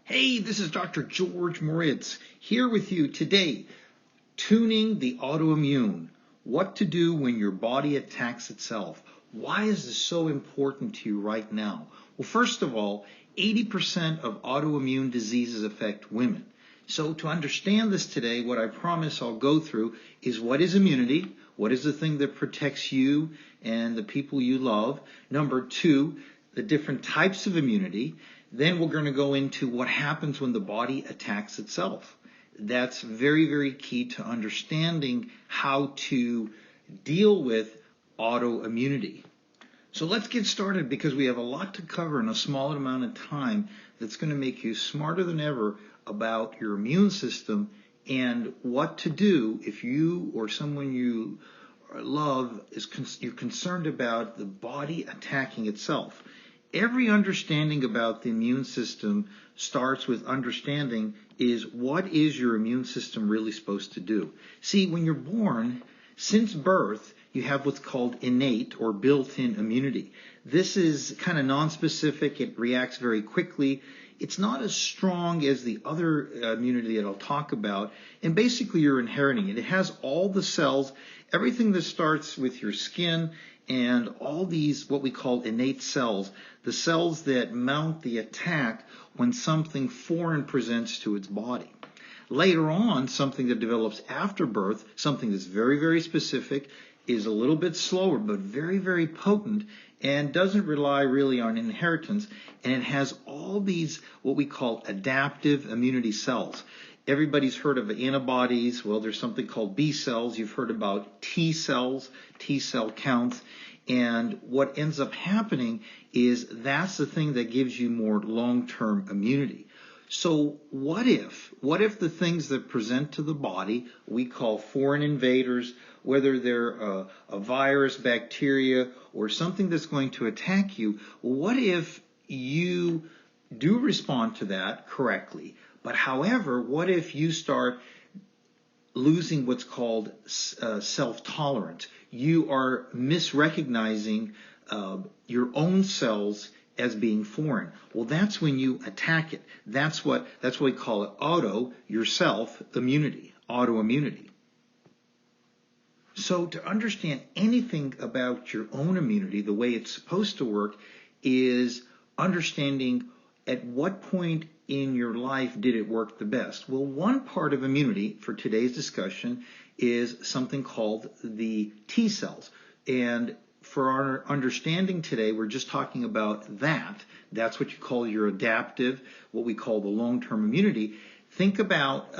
Hey, this is Dr. George Moricz here with you today, tuning the autoimmune. What to do when your body attacks itself. Why is this so important to you right now? Well, first of all, 80% of autoimmune diseases affect women. So to understand this today, what I promise I'll go through is what is immunity, what is the thing that protects you and the people you love. Number two, the different types of immunity. Then we're going to go into what happens when the body attacks itself. That's very, very key to understanding how to deal with autoimmunity. So let's get started because we have a lot to cover in a small amount of time that's going to make you smarter than ever about your immune system and what to do if you or someone you love you're concerned about the body attacking itself. Every understanding about the immune system starts with understanding is what is your immune system really supposed to do? See, when you're born, since birth, you have what's called innate or built-in immunity. This is kind of non-specific. It reacts very quickly. It's not as strong as the other immunity that I'll talk about. And basically, you're inheriting it. It has all the cells, everything that starts with your skin, and all these what we call innate cells, the cells that mount the attack when something foreign presents to its body. Later on, something that develops after birth, something that's very, very specific, is a little bit slower but very, very potent and doesn't rely really on inheritance. And it has all these what we call adaptive immunity cells. Everybody's heard of antibodies. Well, there's something called B cells. You've heard about T cells, T cell counts. And what ends up happening is that's the thing that gives you more long-term immunity. So what if the things that present to the body we call foreign invaders, whether they're a virus, bacteria, or something that's going to attack you, what if you do respond to that correctly? But however, what if you start losing what's called self-tolerance? You are misrecognizing your own cells as being foreign. Well, that's when you attack it. That's what we call it yourself immunity, autoimmunity. So to understand anything about your own immunity, the way it's supposed to work is understanding at what point in your life did it work the best? Well, one part of immunity for today's discussion is something called the T cells. And for our understanding today, we're just talking about that. That's what you call your adaptive, what we call the long-term immunity. Think about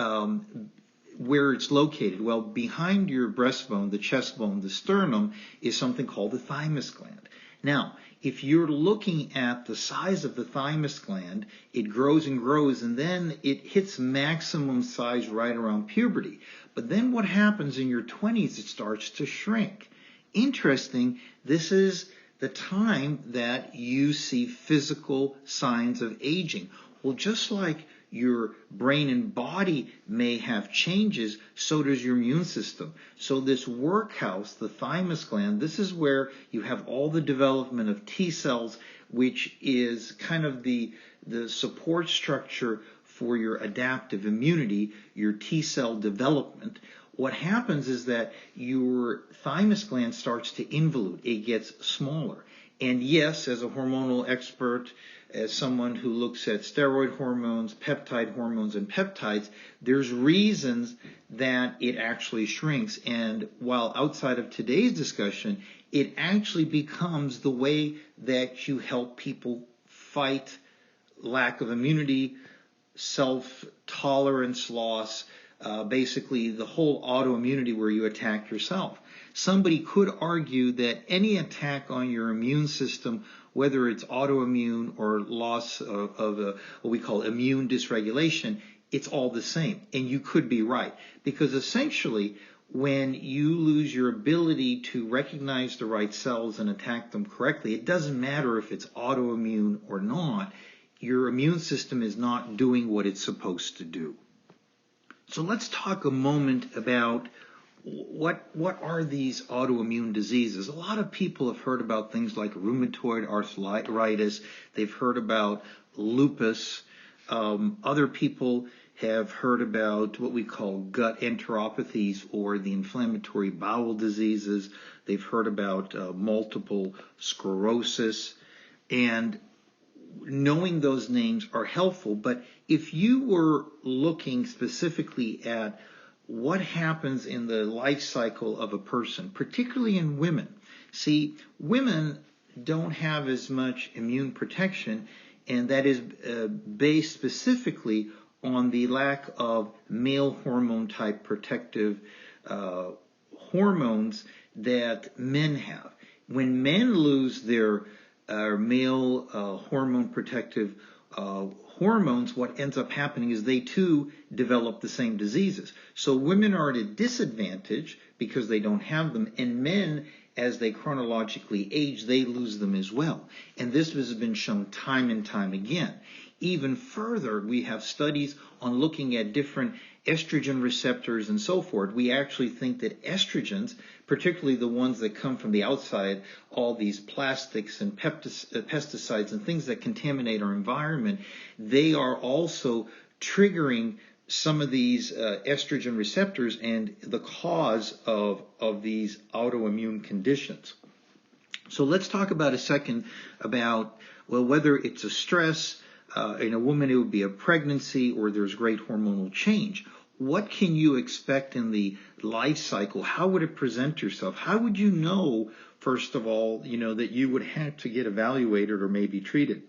where it's located. Well, behind your breastbone, the chest bone, the sternum, is something called the thymus gland. Now, if you're looking at the size of the thymus gland, it grows and grows, and then it hits maximum size right around puberty. But then what happens in your 20s, it starts to shrink. Interesting, this is the time that you see physical signs of aging. Well, just like your brain and body may have changes, so does your immune system. So this workhouse, the thymus gland, this is where you have all the development of T cells, which is kind of the support structure for your adaptive immunity, your T cell development. What happens is that your thymus gland starts to involute. It gets smaller. And yes, as a hormonal expert, as someone who looks at steroid hormones, peptide hormones, and peptides, there's reasons that it actually shrinks. And while outside of today's discussion, it actually becomes the way that you help people fight lack of immunity, self-tolerance loss, basically the whole autoimmunity where you attack yourself. Somebody could argue that any attack on your immune system, whether it's autoimmune or loss of what we call immune dysregulation, it's all the same. And you could be right. Because essentially, when you lose your ability to recognize the right cells and attack them correctly, it doesn't matter if it's autoimmune or not. Your immune system is not doing what it's supposed to do. So let's talk a moment about what are these autoimmune diseases. A lot of people have heard about things like rheumatoid arthritis. They've heard about lupus. Other people have heard about what we call gut enteropathies or the inflammatory bowel diseases. They've heard about multiple sclerosis. And knowing those names are helpful. But if you were looking specifically at what happens in the life cycle of a person, particularly in women, see, women don't have as much immune protection, and that is based specifically on the lack of male hormone type protective hormones that men have. When men lose their male hormone protective hormones, what ends up happening is they too develop the same diseases. So women are at a disadvantage because they don't have them, and men, as they chronologically age, they lose them as well. And this has been shown time and time again. Even further, we have studies on looking at different estrogen receptors and so forth. We actually think that estrogens, particularly the ones that come from the outside, all these plastics and pesticides and things that contaminate our environment, they are also triggering some of these estrogen receptors and the cause of these autoimmune conditions. So let's talk about a second about, well, whether it's a stress, in a woman it would be a pregnancy, or there's great hormonal change. What can you expect in the life cycle? How would it present yourself? How would you know, first of all, that you would have to get evaluated or maybe treated?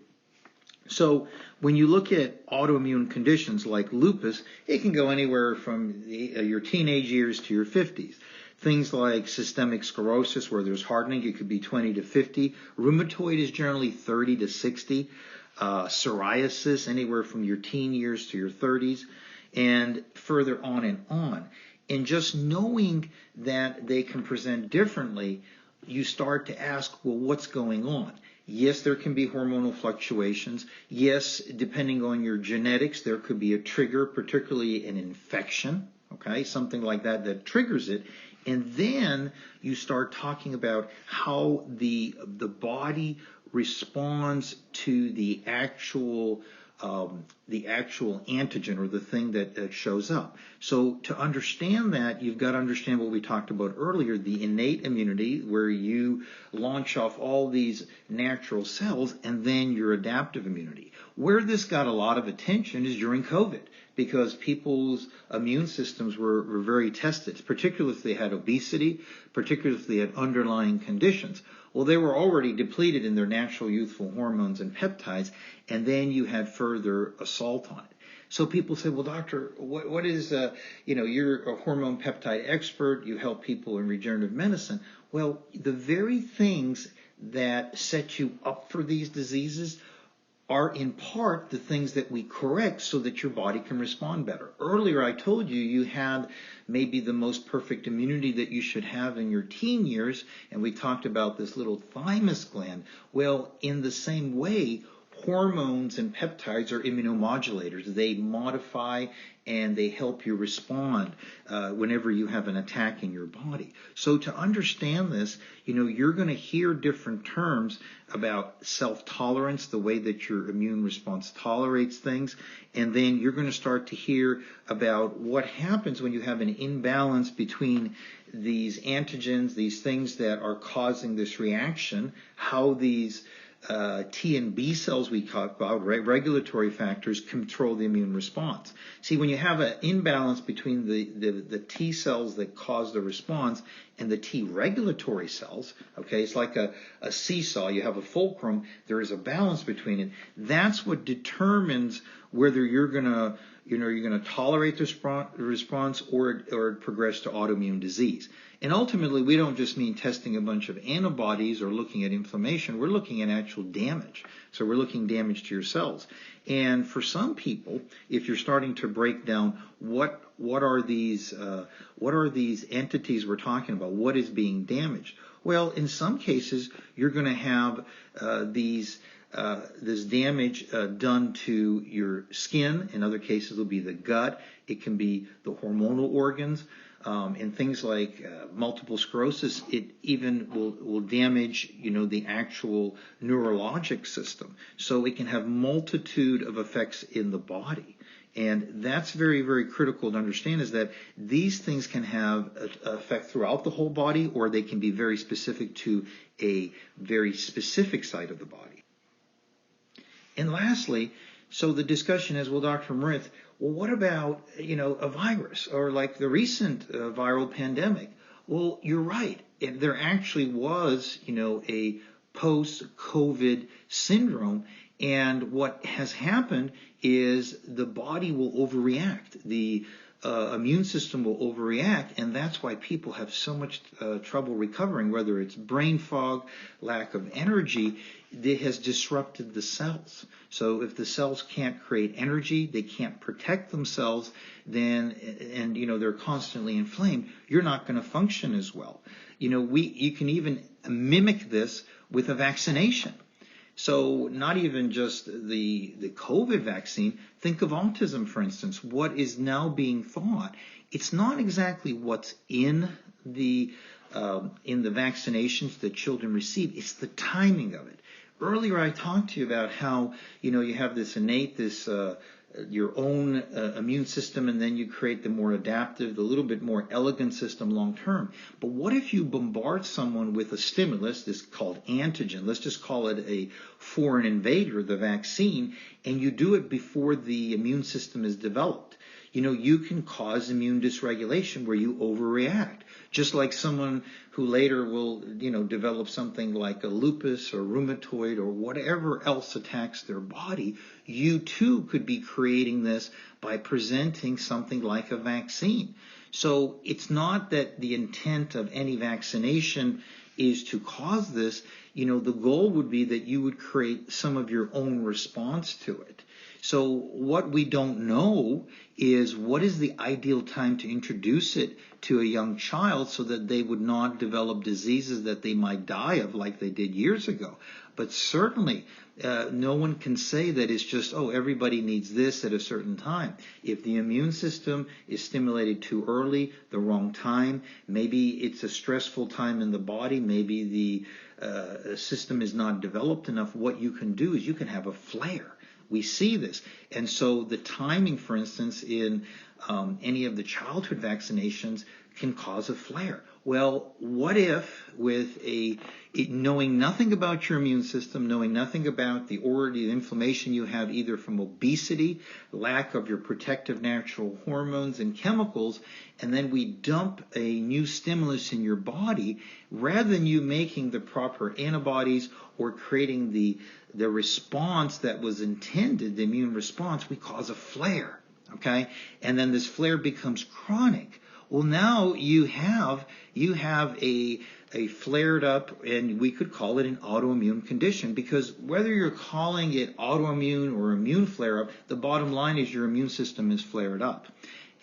So when you look at autoimmune conditions like lupus, it can go anywhere from your teenage years to your 50s. Things like systemic sclerosis, where there's hardening, it could be 20 to 50. Rheumatoid is generally 30 to 60. Psoriasis, anywhere from your teen years to your 30s, and further on and on. And just knowing that they can present differently, you start to ask, well, what's going on? Yes, there can be hormonal fluctuations. Yes, depending on your genetics, there could be a trigger, particularly an infection, okay, something like that triggers it. And then you start talking about how the body responds to the actual antigen, or the thing that shows up. So to understand that, you've got to understand what we talked about earlier, the innate immunity, where you launch off all these natural cells, and then your adaptive immunity. Where this got a lot of attention is during COVID, because people's immune systems were very tested, particularly if they had obesity, particularly if they had underlying conditions. Well, they were already depleted in their natural youthful hormones and peptides, and then you had further assault on it. So people say, well, doctor, what is, you're a hormone peptide expert, you help people in regenerative medicine. Well, the very things that set you up for these diseases are in part the things that we correct so that your body can respond better. Earlier I told you had maybe the most perfect immunity that you should have in your teen years, and we talked about this little thymus gland. Well, in the same way, hormones and peptides are immunomodulators. They modify and they help you respond whenever you have an attack in your body. So to understand this, you're going to hear different terms about self-tolerance, the way that your immune response tolerates things, and then you're going to start to hear about what happens when you have an imbalance between these antigens, these things that are causing this reaction, how these T and B cells we talk about, regulatory factors, control the immune response. See, when you have an imbalance between the T cells that cause the response and the T regulatory cells, okay, it's like a seesaw. You have a fulcrum. There is a balance between it. That's what determines whether you're gonna tolerate the response or progress to autoimmune disease. And ultimately, we don't just mean testing a bunch of antibodies or looking at inflammation. We're looking at actual damage. So we're looking damage to your cells. And for some people, if you're starting to break down what are these entities we're talking about, what is being damaged? Well, in some cases, you're going to have this damage done to your skin. In other cases, it'll be the gut. It can be the hormonal organs. in things like multiple sclerosis, it even will damage, the actual neurologic system. So it can have multitude of effects in the body. And that's very, very critical to understand, is that these things can have an effect throughout the whole body, or they can be very specific to a very specific site of the body. And lastly, so the discussion is, well, Dr. Moricz, well, what about, a virus, or like the recent viral pandemic? Well, you're right. There actually was, a post-COVID syndrome. And what has happened is the body will overreact. The immune system will overreact, and that's why people have so much trouble recovering, whether it's brain fog, lack of energy. It has disrupted the cells. So if the cells can't create energy, they can't protect themselves, then, and they're constantly inflamed, you're not going to function as well. You can even mimic this with a vaccination. So not even just the COVID vaccine. Think of autism, for instance. What is now being thought, it's not exactly what's in the vaccinations that children receive. It's the timing of it. Earlier, I talked to you about how you have this innate, your own immune system, and then you create the more adaptive, the little bit more elegant system long term. But what if you bombard someone with a stimulus, this called antigen, let's just call it a foreign invader, the vaccine, and you do it before the immune system is developed? You can cause immune dysregulation where you overreact. Just like someone who later will, develop something like a lupus or rheumatoid or whatever else attacks their body, you too could be creating this by presenting something like a vaccine. So it's not that the intent of any vaccination is to cause this. The goal would be that you would create some of your own response to it. So what we don't know is what is the ideal time to introduce it to a young child so that they would not develop diseases that they might die of like they did years ago. But certainly no one can say that it's just, everybody needs this at a certain time. If the immune system is stimulated too early, the wrong time, maybe it's a stressful time in the body, maybe the system is not developed enough, what you can do is you can have a flare. We see this. And so the timing, for instance, in any of the childhood vaccinations can cause a flare. Well, what if with knowing nothing about your immune system, knowing nothing about the inflammation you have either from obesity, lack of your protective natural hormones and chemicals, and then we dump a new stimulus in your body, rather than you making the proper antibodies or creating the response that was intended, the immune response, we cause a flare, okay? And then this flare becomes chronic. Well, now you have a flared up, and we could call it an autoimmune condition, because whether you're calling it autoimmune or immune flare up, the bottom line is your immune system is flared up.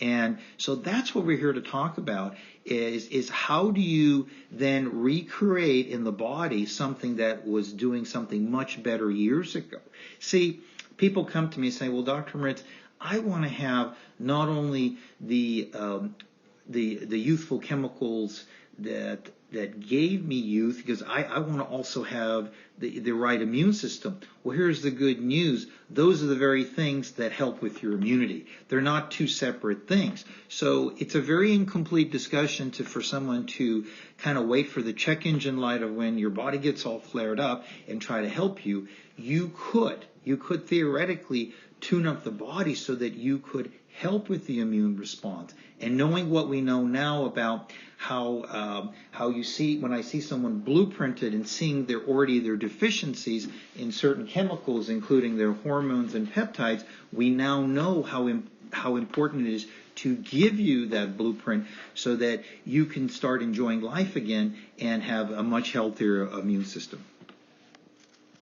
And so that's what we're here to talk about, is how do you then recreate in the body something that was doing something much better years ago? See, people come to me and say, well, Dr. Moricz, I want to have not only the youthful chemicals that gave me youth, because I want to also have the right immune system. Well, here's the good news. Those are the very things that help with your immunity. They're not two separate things. So it's a very incomplete discussion for someone to kind of wait for the check engine light of when your body gets all flared up and try to help you. You could theoretically tune up the body so that you could help with the immune response. And knowing what we know now about how you see, when I see someone blueprinted and seeing their deficiencies in certain chemicals, including their hormones and peptides, we now know how important it is to give you that blueprint so that you can start enjoying life again and have a much healthier immune system.